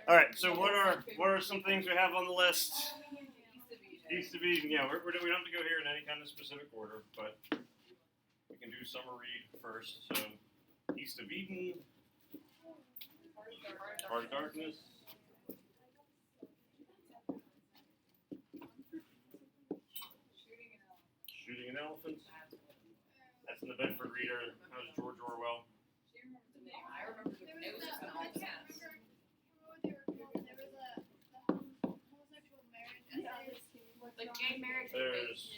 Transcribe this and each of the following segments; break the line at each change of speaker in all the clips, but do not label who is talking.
All right. So what are some things we have on the list? East of Eden. Yeah, we don't have to go here in any kind of specific order, but we can do summer read first. So East of Eden, Heart of Darkness. Shooting an Elephant. That's in the Bedford Reader. That was George Orwell.
I remember the it was just an all sense. Like gay marriage.
There's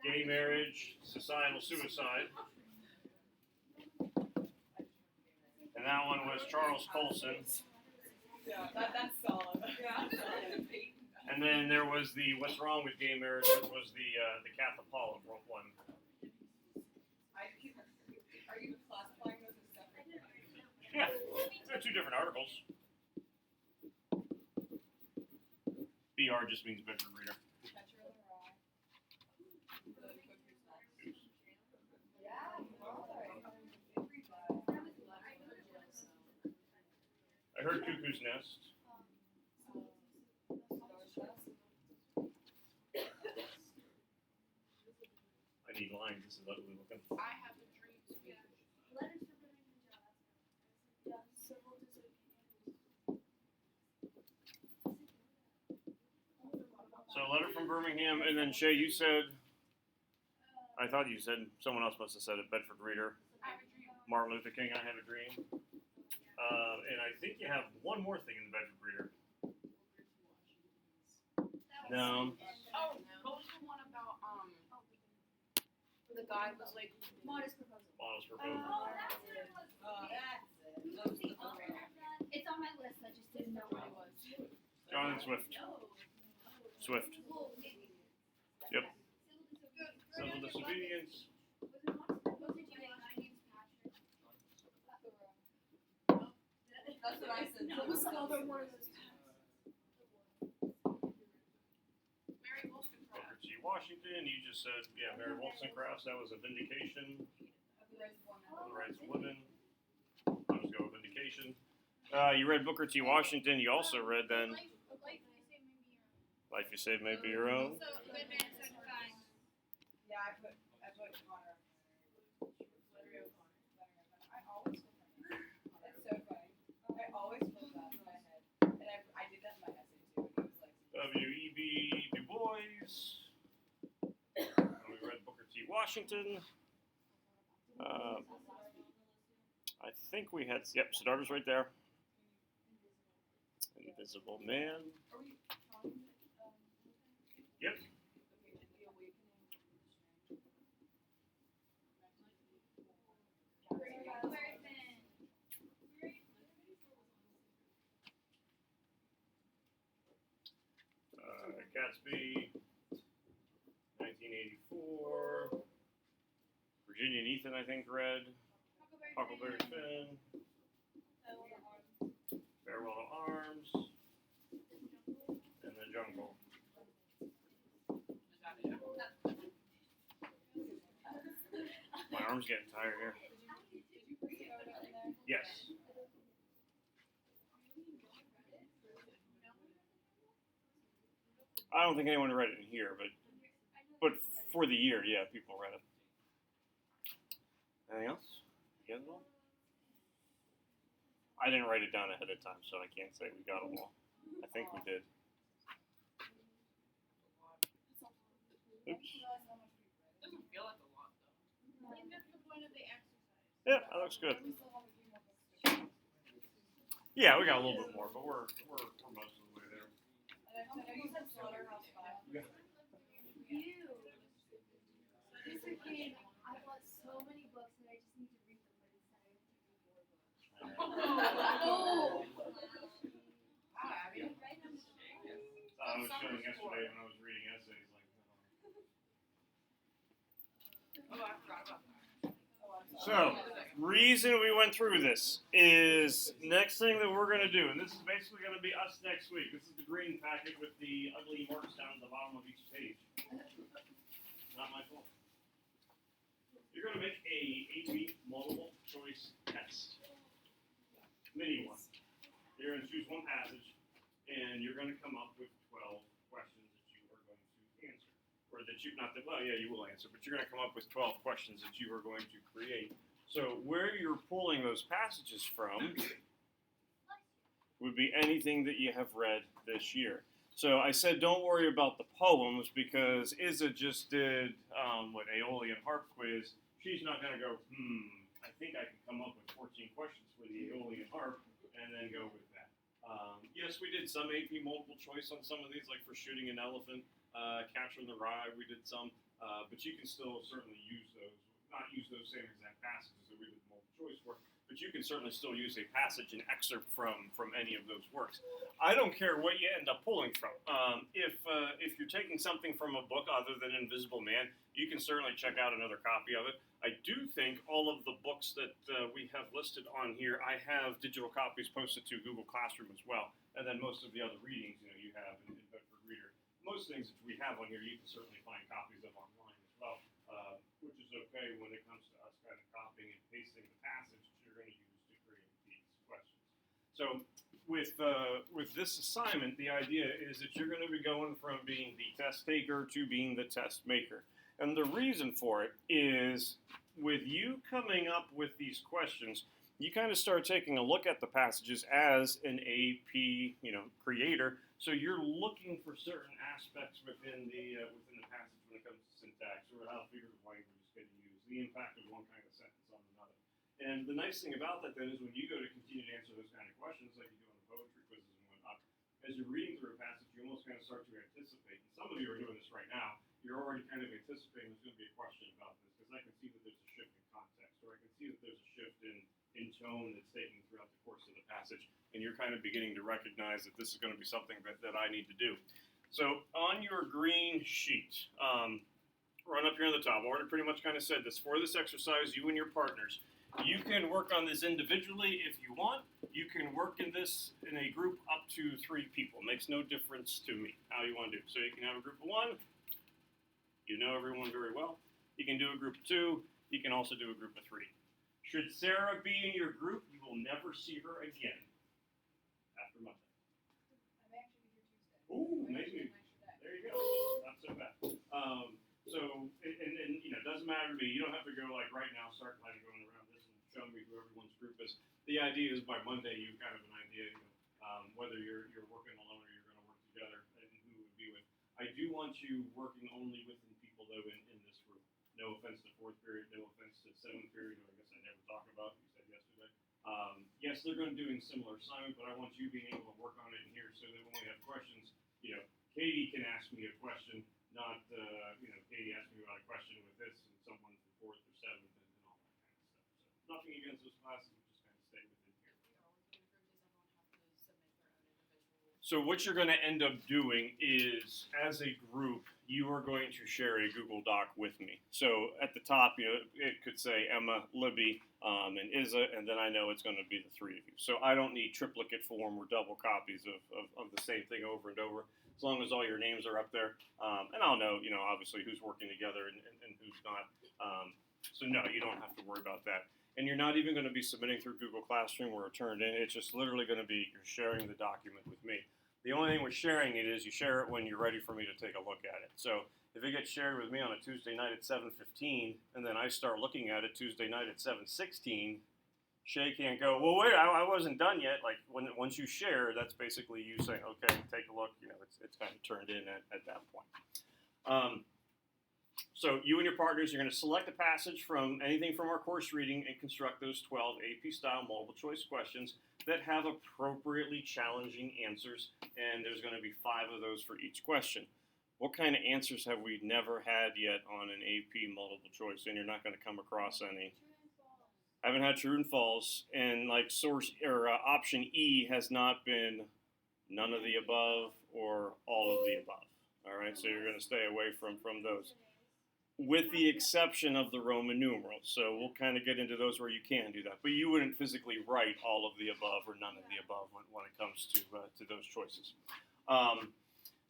Gay Marriage, Societal Suicide. And that one was Charles Colson.
Yeah, that's solid. Yeah.
And then there was the What's Wrong with Gay Marriage, which was the Catholic Pollock one.
Are you classifying those as separate?
Yeah, they're two different articles. BR just means Bedford Reader. I heard Cuckoo's Nest. I need lines. This is ugly looking.
I have a dream speech.
So a letter from Birmingham, and then Shay, you said. I thought you said someone else must have said it. Bedford Reader. Martin Luther King. I Have a Dream. And I think you have one more thing in the Bedford Reader. No.
Oh, what was the one about the guy was like
Modest Proposal.
Modest Proposal.
Oh, that's what it was. It's on my list. I just didn't know what it was.
Jonathan Swift. Swift. Yep. Civil Disobedience.
That's what I said.
What was the other one?
Mary Wollstonecraft.
Booker T. Washington. You just said, yeah, Mary Wollstonecraft. That was a Vindication.
Of the Rights of Women.
On the Rights of Women. I'll just go with Vindication. You read Booker T. Washington. You also read then Life You Save May Be Your Own.
So, Good Man Sacrifice.
Yeah, I put Connor. Flannery O'Connor. I always put that. That's so funny. I always put that in my head. And I did that in my essay too. And it was like
W.E.B. Du Bois. And we read Booker T. Washington. I think we had, yep, Siddhartha's right there. Invisible Man.
Are we trying
Yep.
The Awakening?
Gatsby, 1984. Virginia and Ethan, I think, read. Huckleberry Finn. Farewell to Arms. And then Jungle. My arm's getting tired here. Yes. I don't think anyone read it in here, but for the year, yeah, people read it. Anything else? You guys all? I didn't write it down ahead of time, so I can't say we got them all. I think we did. Oops.
Doesn't feel like a lot though.
That's the point of the exercise.
Yeah, that looks good. Yeah, we got a little bit more, but we're most of the way there.
I know you said Slaughterhouse Five.
You. This weekend, I bought so many books that I just need to read them, but instead I have to read more books.
I was feeling yesterday when I was reading essays like
Oh, I forgot about that.
So, reason we went through this is next thing that we're going to do, and this is basically going to be us next week. This is the green packet with the ugly marks down at the bottom of each page. Not my fault. you're going to make a AP multiple choice test. Mini one. You're going to choose one passage, and you're going to come up with 12 questions that you are going to answer. Or that you, not that, well, yeah, you will answer, but you're going to come up with 12 questions that you are going to create. So where you're pulling those passages from would be anything that you have read this year. So I said don't worry about the poems because Izza just did Aeolian harp quiz. She's not going to go, I think I can come up with 14 questions for the Aeolian harp and then go with that. Yes, we did some AP multiple choice on some of these, like for shooting an elephant, capturing the rye, we did some, but you can still certainly use those, not use those same exact passages that we did multiple choice for, but you can certainly still use a passage, an excerpt from any of those works. I don't care what you end up pulling from. If you're taking something from a book other than Invisible Man, you can certainly check out another copy of it. I do think all of the books that we have listed on here, I have digital copies posted to Google Classroom as well, and then most of the other readings, you have in Bedford Reader. Most things that we have on here, you can certainly find copies of online as well, which is okay when it comes to us kind of copying and pasting the passage that you're going to use to create these questions. So with this assignment, the idea is that you're going to be going from being the test taker to being the test maker. And the reason for it is with you coming up with these questions, you kind of start taking a look at the passages as an AP, creator. So you're looking for certain aspects within the passage when it comes to syntax or how figurative language is getting used, the impact of one kind of sentence on another. And the nice thing about that then is when you go to continue to answer those kind of questions, like you do on the poetry quizzes and whatnot, as you're reading through a passage, you almost kind of start to anticipate. And some of you are doing this right now. You're already kind of anticipating there's going to be a question about this because I can see that there's a shift in context, or I can see that there's a shift in tone that's taken throughout the course of the passage, and you're kind of beginning to recognize that this is going to be something that I need to do. So on your green sheet, run up here on the top, I already pretty much kind of said this, for this exercise, you and your partners, you can work on this individually if you want. You can work in this in a group up to 3 people. Makes no difference to me how you want to do. So you can have a group of 1. You know everyone very well. You can do a group of 2. You can also do a group of 3. Should Sarah be in your group, you will never see her again after Monday.
I may actually be here Tuesday.
Ooh, maybe. There you go. Not so bad. It doesn't matter to me. You don't have to go like right now, start kind of going around this and showing me who everyone's group is. The idea is by Monday you have kind of an idea, whether you're working alone or you're going to work together and who it would be with. I do want you working only within people though in this group. No offense to 4th period, no offense to 7th period, who I guess I never talked about, you said yesterday. Yes, they're going to do a similar assignment, but I want you being able to work on it in here so that when we have questions, Katie can ask me a question, not, Katie asked me about a question with this and someone from 4th or 7th and all that kind of stuff. So nothing against those classes, we just kind of stay within here. So what you're going to end up doing is, as a group, you are going to share a Google Doc with me. So at the top, it could say Emma, Libby, and Izza, and then I know it's going to be the 3 of you. So I don't need triplicate form or double copies of the same thing over and over, as long as all your names are up there. And I'll know, obviously who's working together and who's not. So no, you don't have to worry about that. And you're not even going to be submitting through Google Classroom where it turned in. It's just literally going to be you're sharing the document with me. The only thing with sharing it is you share it when you're ready for me to take a look at it. So if it gets shared with me on a Tuesday night at 7:15, and then I start looking at it Tuesday night at 7:16, Shay can't go, well, wait, I wasn't done yet. Like once you share, that's basically you saying, okay, take a look. It's kind of turned in at that point. So you and your partners are going to select a passage from anything from our course reading and construct those 12 AP-style multiple-choice questions that have appropriately challenging answers, and there's going to be 5 of those for each question. What kind of answers have we never had yet on an AP multiple choice? And you're not going to come across any. I haven't had true and false, and like source or option E has not been none of the above or all of the above. All right, so you're going to stay away from those, with the exception of the Roman numerals. So we'll kind of get into those where you can do that, but you wouldn't physically write all of the above or none of the above when it comes to those choices.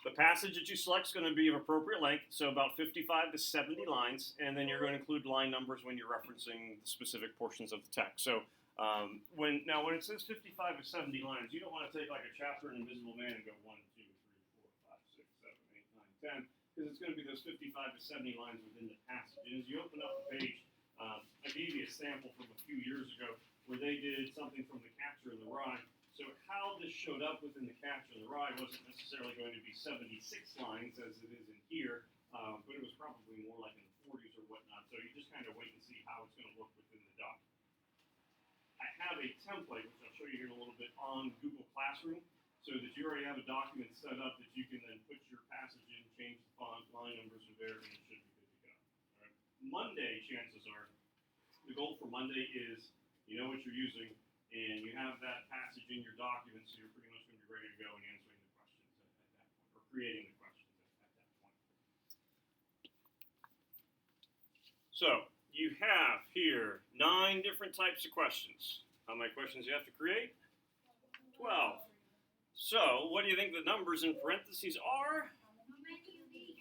The passage that you select is going to be of appropriate length, so about 55 to 70 lines, and then you're going to include line numbers when you're referencing the specific portions of the text. So when it says 55 to 70 lines, you don't want to take like a chapter in Invisible Man and go 1, 2, 3, 4, 5, 6, 7, 8, 9, 10, because it's going to be those 55 to 70 lines within the passage. And as you open up the page, I gave you a sample from a few years ago where they did something from The Catcher in the Rye. So how this showed up within The Catcher in the Rye wasn't necessarily going to be 76 lines as it is in here, but it was probably more like in the 40s or whatnot. So you just kind of wait and see how it's going to look within the document. I have a template, which I'll show you here in a little bit, on Google Classroom, so that you already have a document set up that you can then put your passage in, change the font, line numbers are there, and it should be good to go. All right. Monday, chances are, the goal for Monday is you know what you're using, and you have that passage in your document, so you're pretty much going to be ready to go and answering the questions at that point, or creating the questions at that point. So, you have here 9 different types of questions. How many questions you have to create? 12. So, what do you think the numbers in parentheses are?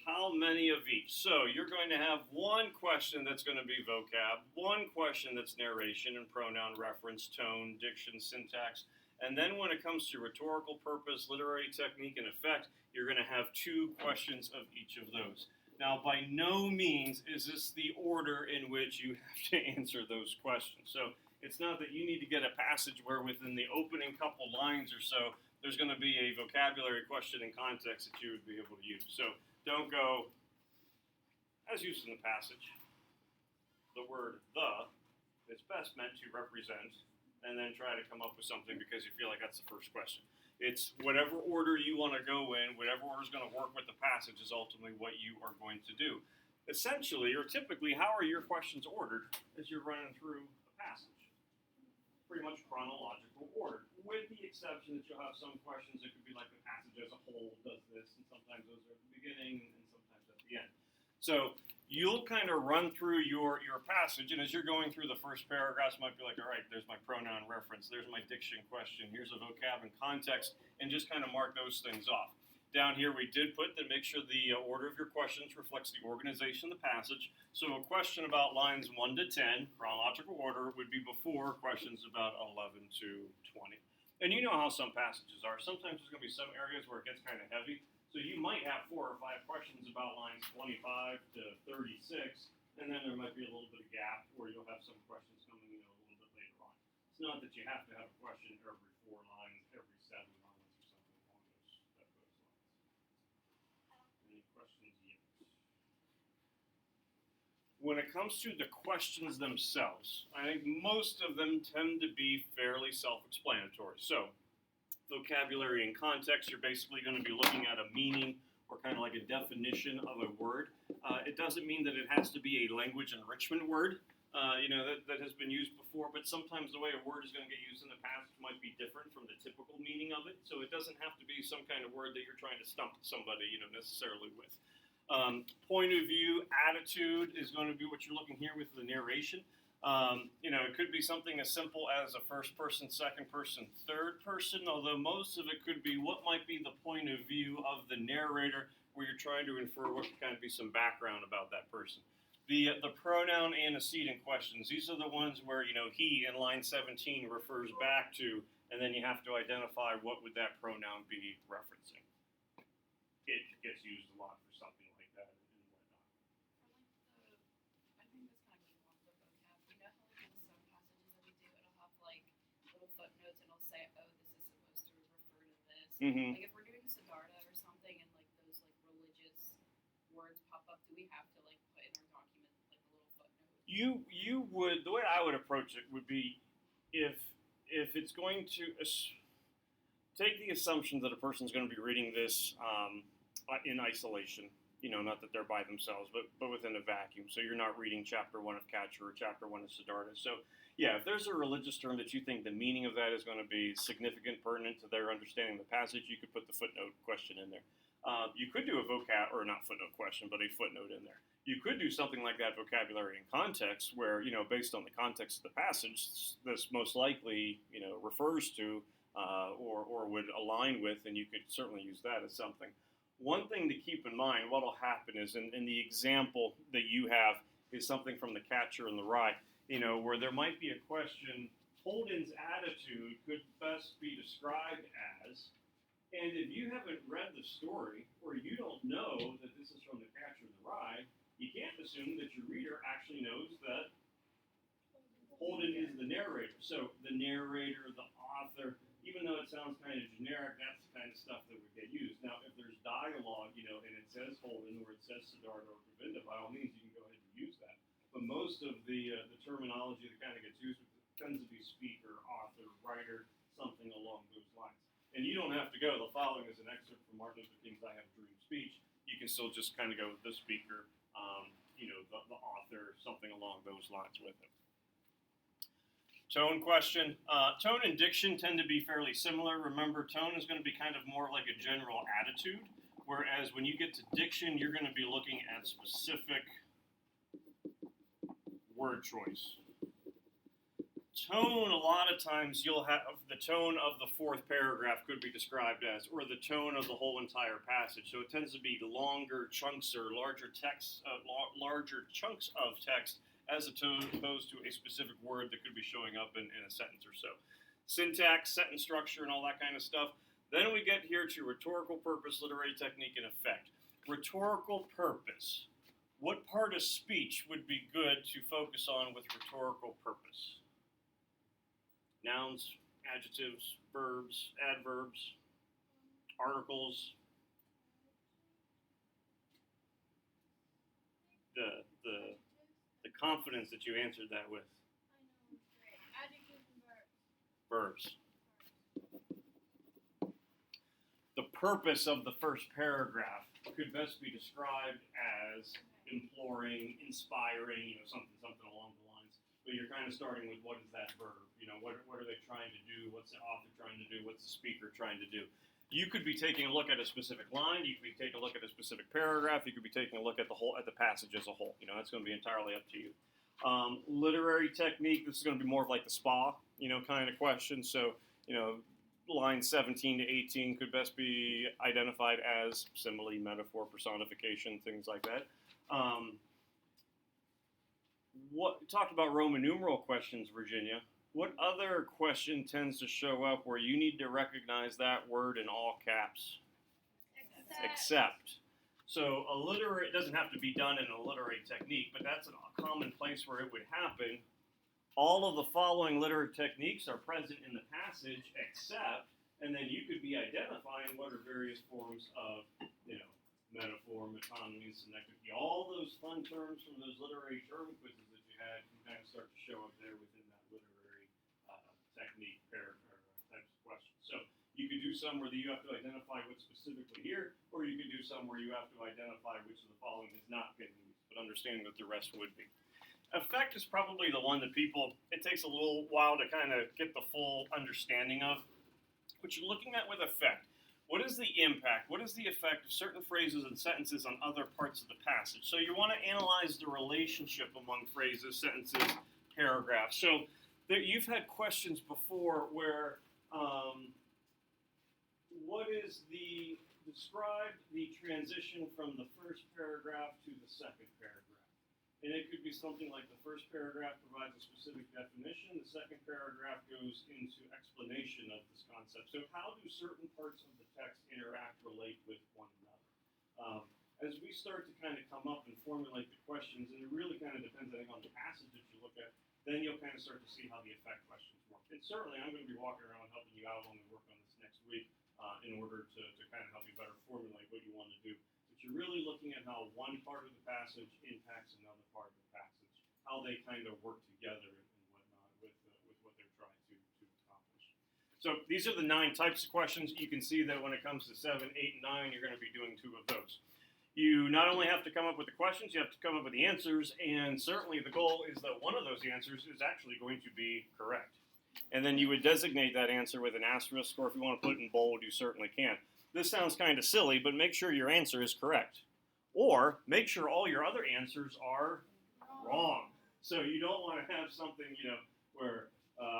How many of each? So you're going to have one question that's going to be vocab, one question that's narration and pronoun reference, tone, diction, syntax, and then when it comes to rhetorical purpose, literary technique, and effect, you're going to have 2 questions of each of those. Now, by no means is this the order in which you have to answer those questions. So it's not that you need to get a passage where within the opening couple lines or so, there's going to be a vocabulary question in context that you would be able to use. So don't go, as used in the passage, the word the is best meant to represent, and then try to come up with something because you feel like that's the first question. It's whatever order you want to go in, whatever order is going to work with the passage is ultimately what you are going to do. Essentially, or typically, how are your questions ordered as you're running through a passage? Pretty much chronological order, with the exception that you'll have some questions that could be like the passage as a whole does this, and sometimes those are at the beginning and sometimes at the end. So you'll kind of run through your passage, and as you're going through the first paragraphs, you might be like, all right, there's my pronoun reference, there's my diction question, here's a vocab and context, and just kind of mark those things off. Down here we did put to make sure the order of your questions reflects the organization of the passage. So a question about lines 1 to 10, chronological order, would be before questions about 11 to 20. And you know how some passages are. Sometimes there's going to be some areas where it gets kind of heavy. So you might have 4 or 5 questions about lines 25 to 36, and then there might be a little bit of gap where you'll have some questions coming in a little bit later on. It's not that you have to have a question every 4 lines, every 7 lines, or something along those lines. Any questions yet? When it comes to the questions themselves, I think most of them tend to be fairly self-explanatory. So, vocabulary and context, you're basically going to be looking at a meaning or kind of like a definition of a word. It doesn't mean that it has to be a language enrichment word, that has been used before, but sometimes the way a word is going to get used in the passage might be different from the typical meaning of it. So it doesn't have to be some kind of word that you're trying to stump somebody, necessarily with. Point of view, attitude is going to be what you're looking here with the narration. It could be something as simple as a first person, second person, third person, although most of it could be what might be the point of view of the narrator where you're trying to infer what could kind of be some background about that person. The pronoun antecedent questions, these are the ones where, he in line 17 refers back to, and then you have to identify what would that pronoun be referencing. It gets used a lot for something like that and whatnot.
I think this kind of goes along with vocab. You know how like in some passages that we do, it'll have like little footnotes and it'll say, oh, this is supposed to refer to this.
Mm-hmm.
Like if we're doing Siddhartha or something and like those like religious words pop up, do we have to like put in our document like a little footnote?
You would, the way I would approach it would be if it's going to take the assumption that a person's going to be reading this in isolation, not that they're by themselves, but within a vacuum. So you're not reading chapter 1 of Catcher or chapter 1 of Siddhartha. So yeah, if there's a religious term that you think the meaning of that is going to be significant, pertinent to their understanding of the passage, you could put the footnote question in there. You could do a not footnote question, but a footnote in there. You could do something like that, vocabulary and context, where, based on the context of the passage, this most likely, refers to or would align with, and you could certainly use that as something. one thing to keep in mind, what will happen is, in the example that you have, is something from The Catcher in the Rye, where there might be a question, Holden's attitude could best be described as, and if you haven't read the story, or you don't know that this is from The Catcher in the Rye, you can't assume that your reader actually knows that Holden is the narrator. So the narrator, the author, even though it sounds kind of generic, that's the kind of stuff that would get used. Now, if there's dialogue, and it says Holden or it says Siddhartha or Govinda, by all means, you can go ahead and use that. But most of the terminology that kind of gets used tends to be speaker, author, writer, something along those lines. And you don't have to go, the following is an excerpt from Martin Luther King's I Have a Dream speech. You can still just kind of go with the speaker, the author, something along those lines with it. Tone question. Tone and diction tend to be fairly similar. Remember, tone is going to be kind of more like a general attitude, whereas when you get to diction, you're going to be looking at specific word choice. Tone, a lot of times you'll have the tone of the fourth paragraph could be described as, or the tone of the whole entire passage. So it tends to be longer chunks or larger text, larger chunks of text, as opposed to a specific word that could be showing up in a sentence or so. Syntax, sentence structure, and all that kind of stuff. Then we get here to rhetorical purpose, literary technique, and effect. Rhetorical purpose. What part of speech would be good to focus on with rhetorical purpose? Nouns, adjectives, verbs, adverbs, articles. The confidence that you answered that with.
Adjectives and
Verbs.
verbs.
The purpose of the first paragraph could best be described as imploring, inspiring, something along the lines. But you're kind of starting with what is that verb? What are they trying to do? What's the author trying to do? What's the speaker trying to do? You could be taking a look at a specific line. You could be taking a look at a specific paragraph. You could be taking a look at the passage as a whole. That's going to be entirely up to you. Literary technique. This is going to be more of like the SPA, kind of question. So, lines 17 to 18 could best be identified as simile, metaphor, personification, things like that. Talked about Roman numeral questions, Virginia. What other question tends to show up where you need to recognize that word in all caps? Except. So it doesn't have to be done in a literary technique, but that's a common place where it would happen. All of the following literary techniques are present in the passage except, and then you could be identifying what are various forms of, metaphor, metonymy, synecdoche, all those fun terms from those literary term quizzes that you had can kind of start to show up there within that literary technique paragraph types of questions. So you could do some where you have to identify what's specifically here, or you could do some where you have to identify which of the following has not been used, but understanding that the rest would be. Effect is probably the one that it takes a little while to kind of get the full understanding of. What you're looking at with effect, what is the impact? What is the effect of certain phrases and sentences on other parts of the passage? So you want to analyze the relationship among phrases, sentences, paragraphs. So you've had questions before where describe the transition from the first paragraph to the second paragraph. And it could be something like the first paragraph provides a specific definition, the second paragraph goes into explanation of this concept. So how do certain parts of the text interact, relate with one another? As we start to kind of come up and formulate the questions, and it really kind of depends, I think, on the passage that you look at, then you'll kind of start to see how the effect questions work. And certainly I'm going to be walking around helping you out when we work on this next week in order to kind of help you better formulate what you want to do. But you're really looking at how one part of the passage impacts another part of the passage, how they kind of work together and whatnot with what they're trying to accomplish. So these are the 9 types of questions. You can see that when it comes to 7, 8, and 9, you're going to be doing 2 of those. You not only have to come up with the questions, you have to come up with the answers, and certainly the goal is that one of those answers is actually going to be correct. And then you would designate that answer with an asterisk, or if you want to put it in bold, you certainly can. This sounds kind of silly, but make sure your answer is correct. Or make sure all your other answers are wrong. So you don't want to have something, where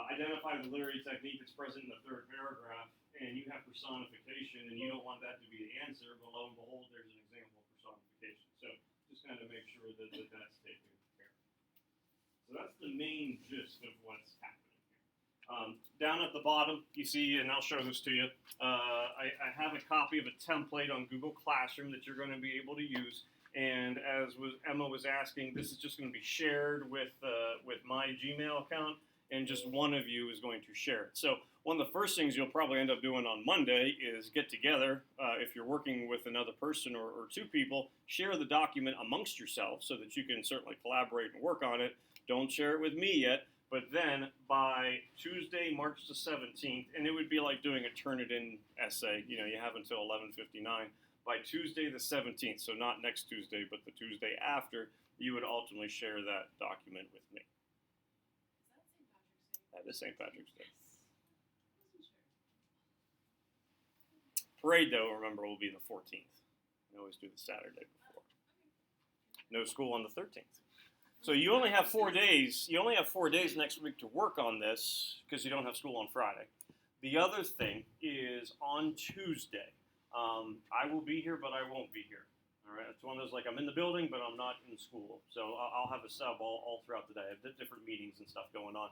identify the literary technique that's present in the third paragraph, and you have personification, and you don't want that to be the answer, but lo and behold, there's an example of personification. So just kind of make sure that that's taken care of. So that's the main gist of what's happening here. Down at the bottom, you see, and I'll show this to you, I have a copy of a template on Google Classroom that you're going to be able to use. And as Emma was asking, this is just going to be shared with my Gmail account, and just one of you is going to share it. So one of the first things you'll probably end up doing on Monday is get together, if you're working with another person or two people, share the document amongst yourselves so that you can certainly collaborate and work on it. Don't share it with me yet, but then by Tuesday, March the 17th, and it would be like doing a Turnitin essay, you have until 11:59. By Tuesday the 17th, so not next Tuesday, but the Tuesday after, you would ultimately share that document with me. That is St. Patrick's Day. Parade, though, remember, will be the 14th. We always do the Saturday before. No school on the 13th. So you only have 4 days. You only have 4 days next week to work on this because you don't have school on Friday. The other thing is on Tuesday. I will be here, but I won't be here. All right, it's one of those like I'm in the building, but I'm not in school. So I'll have a sub all throughout the day. I have different meetings and stuff going on.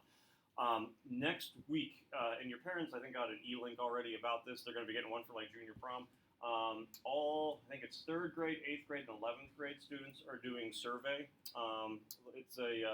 Next week, and your parents, I think, got an e-link already about this. They're going to be getting one for like junior prom. I think it's 3rd grade, 8th grade, and 11th grade students are doing survey. It's a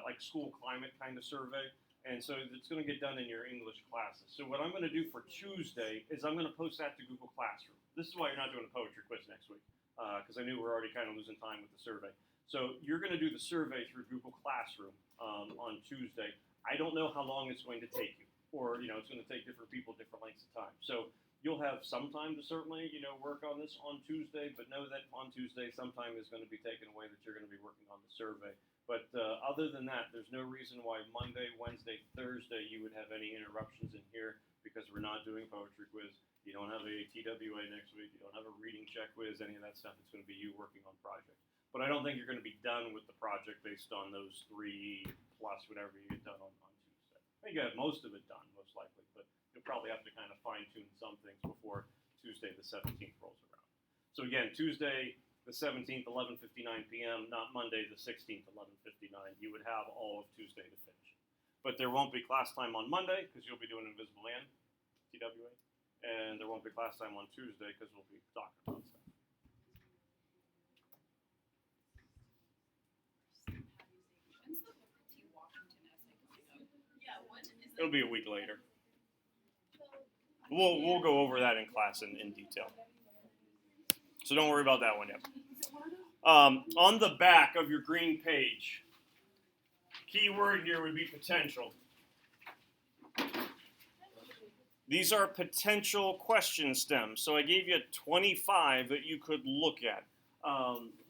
like school climate kind of survey. And so it's going to get done in your English classes. So what I'm going to do for Tuesday is I'm going to post that to Google Classroom. This is why you're not doing a poetry quiz next week, because I knew we're already kind of losing time with the survey. So you're going to do the survey through Google Classroom on Tuesday. I don't know how long it's going to take you, or it's going to take different people different lengths of time. So you'll have some time to certainly work on this on Tuesday, but know that on Tuesday some time is going to be taken away that you're going to be working on the survey. But other than that, there's no reason why Monday, Wednesday, Thursday you would have any interruptions in here because we're not doing a poetry quiz. You don't have a TWA next week. You don't have a reading check quiz, any of that stuff. It's going to be you working on project. But I don't think you're going to be done with the project based on those 3 plus whatever you get done on Tuesday. I think you have most of it done, most likely, but you'll probably have to kind of fine-tune some things before Tuesday the 17th rolls around. So again, Tuesday the 17th, 11:59 p.m., not Monday the 16th, 11:59. You would have all of Tuesday to finish. But there won't be class time on Monday because you'll be doing Invisible and TWA. And there won't be class time on Tuesday because we'll be talking about stuff.
When's the Booker T. Washington essay coming up? Yeah, when is it?
It'll be a week later. We'll go over that in class in detail. So don't worry about that one yet. On the back of your green page, key word here would be potential. These are potential question stems. So I gave you 25 that you could look at.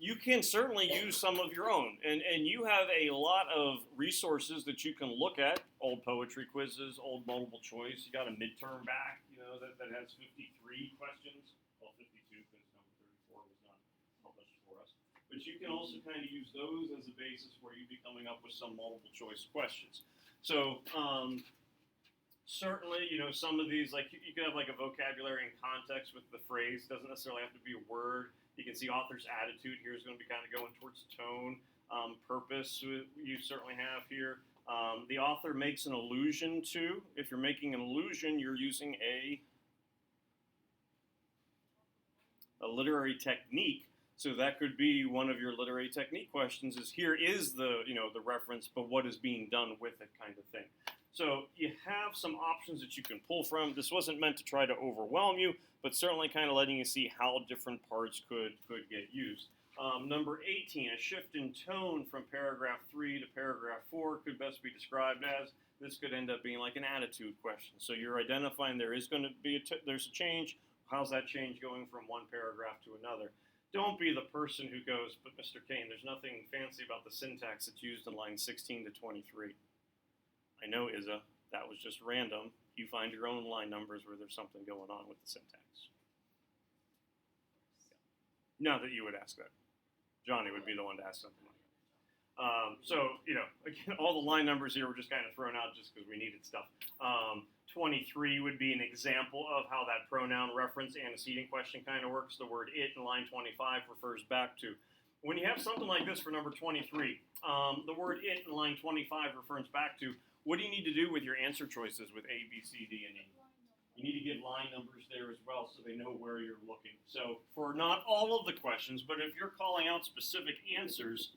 You can certainly use some of your own. And you have a lot of resources that you can look at. Old poetry quizzes, old multiple choice. You got a midterm back, that has 53 questions. Well, 52 because number 34 was not published for us. But you can also kind of use those as a basis where you'd be coming up with some multiple choice questions. So certainly, some of these, like you can have like a vocabulary and context with the phrase. Doesn't necessarily have to be a word. You can see author's attitude here is going to be kind of going towards tone. Purpose you certainly have here. The author makes an allusion to. If you're making an allusion, you're using a literary technique. So that could be one of your literary technique questions is here is the reference, but what is being done with it kind of thing. So you have some options that you can pull from. This wasn't meant to try to overwhelm you, but certainly kind of letting you see how different parts could get used. Number 18, a shift in tone from paragraph 3 to paragraph 4 could best be described as, this could end up being like an attitude question. So you're identifying there is going to be there's a change. How's that change going from one paragraph to another? Don't be the person who goes, but Mr. Kane, there's nothing fancy about the syntax that's used in lines 16 to 23. I know, Izza, that was just random. You find your own line numbers where there's something going on with the syntax. Not that you would ask that. Johnny would be the one to ask something like that. So, again, all the line numbers here were just kind of thrown out just because we needed stuff. 23 would be an example of how that pronoun reference antecedent question kind of works. The word it in line 25 refers back to. When you have something like this for number 23, the word it in line 25 refers back to, what do you need to do with your answer choices with A, B, C, D, and E? You need to give line numbers there as well so they know where you're looking. So for not all of the questions, but if you're calling out specific answers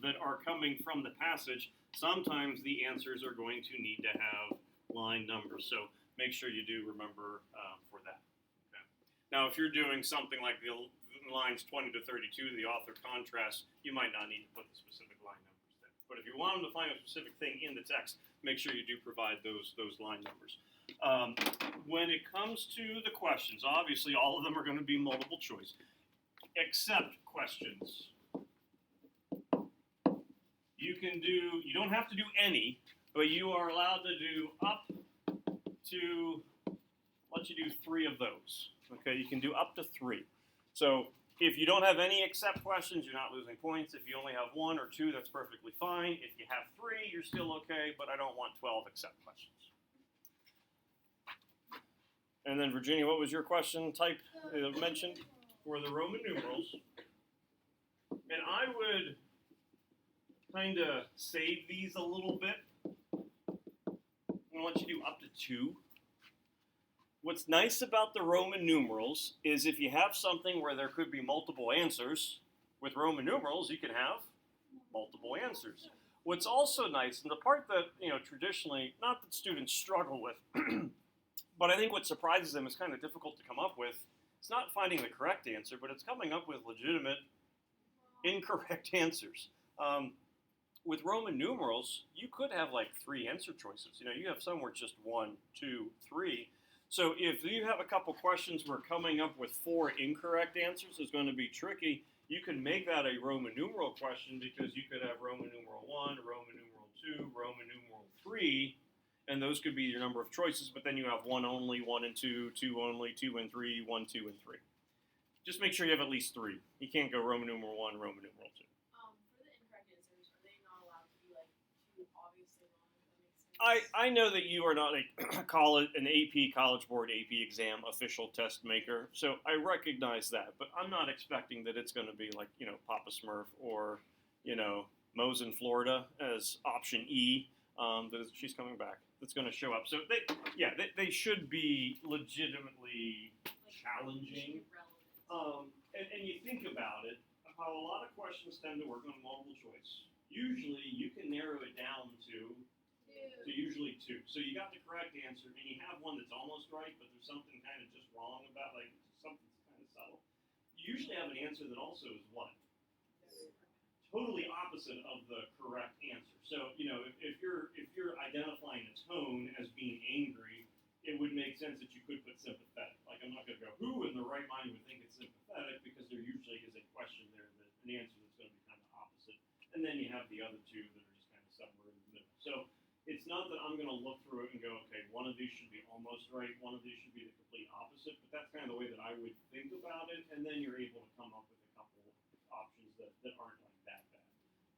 that are coming from the passage, sometimes the answers are going to need to have line numbers. So make sure you do remember for that. Okay. Now, if you're doing something like the lines 20 to 32, the author contrast, you might not need to put the specific line numbers there. But if you want them to find a specific thing in the text, make sure you do provide those line numbers. When it comes to the questions, obviously all of them are going to be multiple choice, except questions. You don't have to do any, but you are allowed to do up to, let you do 3 of those. Okay, you can do up to 3. So if you don't have any except questions, you're not losing points. If you only have 1 or 2, that's perfectly fine. If you have 3, you're still okay, but I don't want 12 except questions. And then Virginia, what was your question type mentioned? Were the Roman numerals. And I would kind of save these a little bit. I want you to do up to 2. What's nice about the Roman numerals is if you have something where there could be multiple answers, with Roman numerals you can have multiple answers. What's also nice, and the part that, traditionally, not that students struggle with, but I think what surprises them is kind of difficult to come up with. It's not finding the correct answer, but it's coming up with legitimate incorrect answers. With Roman numerals, you could have like 3 answer choices. You have some where it's just 1, 2, 3. So if you have a couple questions where coming up with 4 incorrect answers is going to be tricky, you can make that a Roman numeral question because you could have Roman numeral 1, Roman numeral 2, Roman numeral 3, and those could be your number of choices, but then you have 1 only, 1 and 2, 2 only, 2 and 3, 1, 2, and 3. Just make sure you have at least 3. You can't go Roman numeral 1, Roman numeral 2.
For the incorrect answers, are they not allowed to be like too obviously wrong? If that makes sense?
I know that you are not an AP College Board AP exam official test maker, so I recognize that. But I'm not expecting that it's going to be like Papa Smurf or Moe's in Florida as option E. She's coming back. That's going to show up. So they should be legitimately challenging. And you think about it, how a lot of questions tend to work on multiple choice. Usually you can narrow it down to usually 2. So you got the correct answer, and you have one that's almost right, but there's something kind of just wrong about, like something's kind of subtle. You usually have an answer that also is what? Totally opposite of the correct answer. So if you're identifying a tone as being angry, it would make sense that you could put sympathetic. Like I'm not going to go, who in the right mind would think it's sympathetic, because there usually is a question there, an answer that's going to be kind of opposite. And then you have the other 2 that are just kind of somewhere in the middle. So it's not that I'm going to look through it and go, okay, one of these should be almost right, one of these should be the complete opposite, but that's kind of the way that I would think about it, and then you're able to come up with a couple options that aren't like that bad.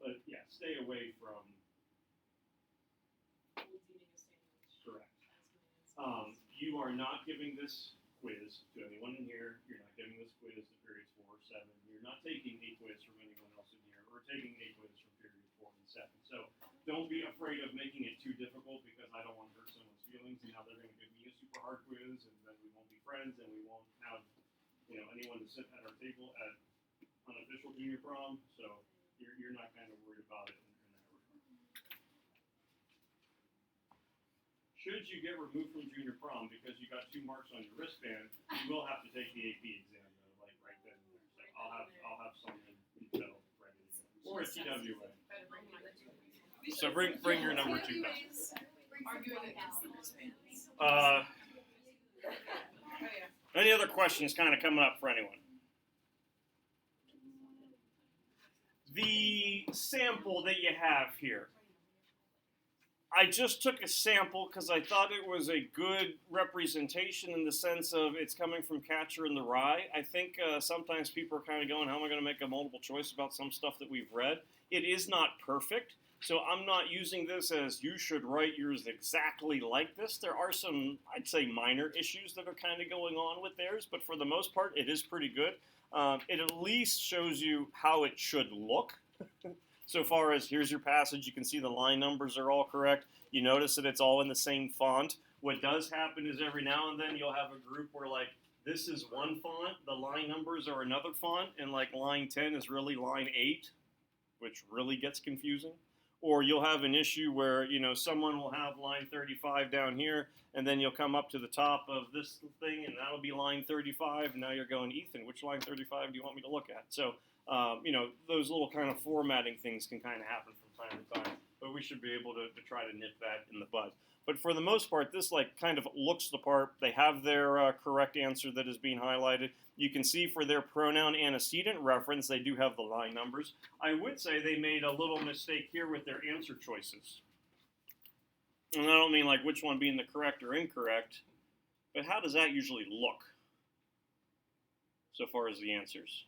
But yeah, stay away from. Correct. You are not giving this quiz to anyone in here. You're not giving this quiz to periods 4 or 7. You're not taking a quiz from anyone else in here, or taking a quiz from period 4 and 7. So don't be afraid of making it too difficult, because I don't want to hurt someone's feelings. And now they're going to give me a super hard quiz, and then we won't be friends, and we won't have anyone to sit at our table at unofficial junior prom. So you're not kind of worried about it in that regard. Should you get removed from junior prom because you got 2 marks on your wristband, you will have to take the AP exam though, like right then and there. So I'll have something detailed ready to go. Or a TWA. So bring your number 2 back. Any other questions kind of coming up for anyone? The sample that you have here. I just took a sample because I thought it was a good representation in the sense of it's coming from Catcher in the Rye. I think sometimes people are kind of going, how am I going to make a multiple choice about some stuff that we've read? It is not perfect. So I'm not using this as you should write yours exactly like this. There are some, I'd say, minor issues that are kind of going on with theirs, but for the most part, it is pretty good. It at least shows you how it should look. So far as here's your passage, you can see the line numbers are all correct. You notice that it's all in the same font. What does happen is every now and then you'll have a group where like this is one font, the line numbers are another font, and like line 10 is really line 8, which really gets confusing. Or you'll have an issue where, you know, someone will have line 35 down here, and then you'll come up to the top of this thing, and that'll be line 35, and now you're going, Ethan, which line 35 do you want me to look at? So, you know, those little kind of formatting things can kind of happen from time to time, but we should be able to try to nip that in the bud. But for the most part, this like kind of looks the part. They have their correct answer that is being highlighted. You can see for their pronoun antecedent reference, they do have the line numbers. I would say they made a little mistake here with their answer choices. And I don't mean like which one being the correct or incorrect, but how does that usually look so far as the answers?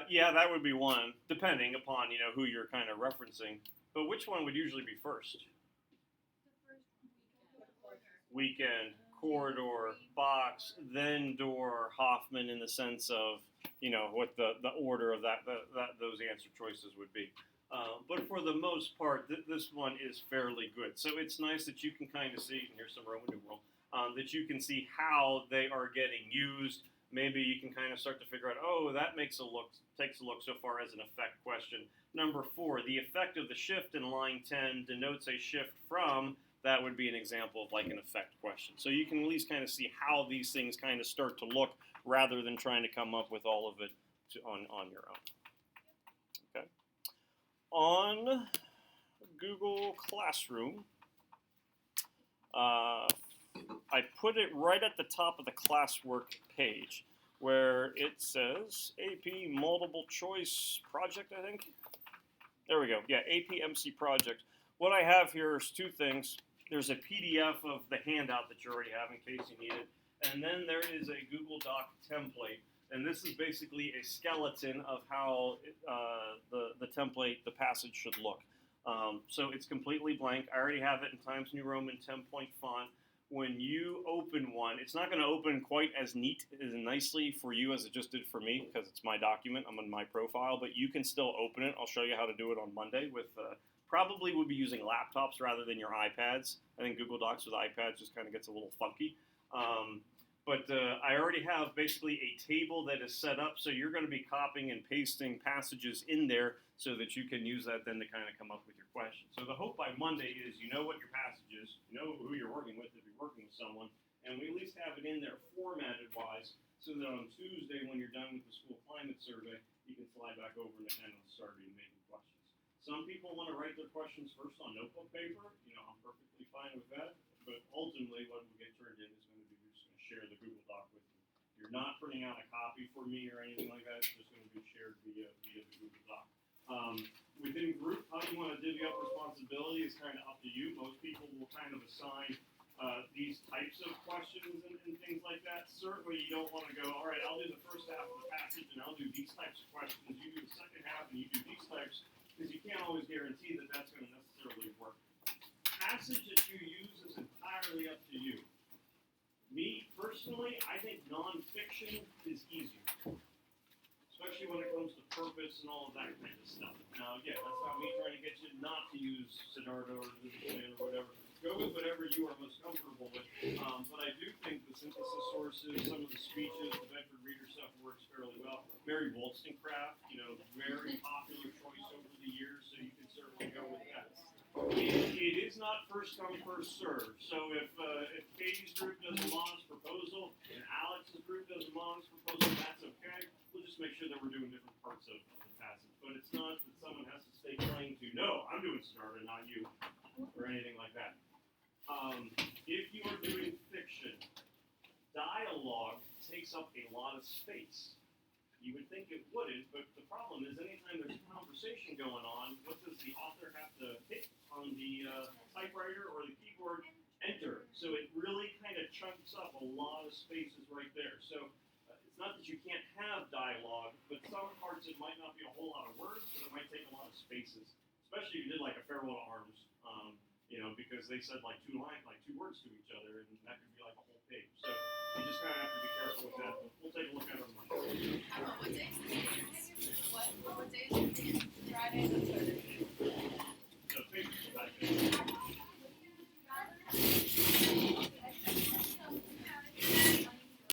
Yeah, that would be one, depending upon, you know, who you're kind of referencing. But which one would usually be first? Weekend, corridor, box, then door, Hoffman, in the sense of, you know, what the order of those answer choices would be. But for the most part, this one is fairly good. So it's nice that you can kind of see, and here's some Roman numeral, that you can see how they are getting used. Maybe you can kind of start to figure out, oh, that takes a look so far as an effect question. Number 4, the effect of the shift in line 10 denotes a shift from. That would be an example of like an effect question. So you can at least kind of see how these things kind of start to look rather than trying to come up with all of it on your own. Okay. On Google Classroom, I put it right at the top of the classwork page where it says AP Multiple Choice Project, I think. There we go. Yeah, AP MC Project. What I have here is 2 things. There's a PDF of the handout that you already have in case you need it. And then there is a Google Doc template. And this is basically a skeleton of how the template, the passage should look. So it's completely blank. I already have it in Times New Roman 10-point font. When you open one, it's not going to open quite as neat as nicely for you as it just did for me because it's my document. I'm on my profile, but you can still open it. I'll show you how to do it on Monday with probably would be using laptops rather than your iPads. I think Google Docs with iPads just kind of gets a little funky. But I already have basically a table that is set up, so you're going to be copying and pasting passages in there so that you can use that then to kind of come up with your question. So the hope by Monday is you know what your passage is, you know who you're working with if you're working with someone, and we at least have it in there formatted-wise so that on Tuesday when you're done with the school climate survey, you can slide back over and kind of start making questions. Some people want to write their questions first on notebook paper. You know, I'm perfectly fine with that, but ultimately what will get turned in is going to be just going to share the Google Doc with you. You're not printing out a copy for me or anything like that. It's just going to be shared via the Google Doc. Within group, how you want to divvy up responsibility is kind of up to you. Most people will kind of assign these types of questions and things like that. Certainly you don't want to go, all right, I'll do the first half of the passage and I'll do these types of questions. You do the second half and you do these types, because you can't always guarantee that that's going to necessarily work. Passage that you use is entirely up to you. Me, personally, I think nonfiction is easier. Especially when it comes to purpose and all of that kind of stuff. Now, again, that's not me trying to get you not to use Siddhartha or Lucian or whatever. Go with whatever you are most comfortable with. But I do think the synthesis sources, some of the speeches, the Bedford Reader stuff works fairly well. Mary Wollstonecraft, you know, very popular choice over the years, so you can certainly go with that. It is not first come, first served. So if Katie's group does a modest proposal and Alex's group does a modest proposal, that's okay. We'll just make sure that we're doing different parts of the passage. But it's not that someone has to stay claim to, no, I'm doing Siddhartha, not you, or anything like that. If you are doing fiction, dialogue takes up a lot of space. You would think it wouldn't, but the problem is anytime there's a conversation going on, what does the author have to hit on the typewriter or the keyboard? enter. So it really kind of chunks up a lot of spaces right there. So it's not that you can't have dialogue, but some parts it might not be a whole lot of words, but it might take a lot of spaces. Especially if you did like a farewell to arms, because they said like two words to each other, and that could be like a whole page. So you just kind of have to be careful with that. But we'll take a look at it on Monday.
What day is it? What day is it?
Friday the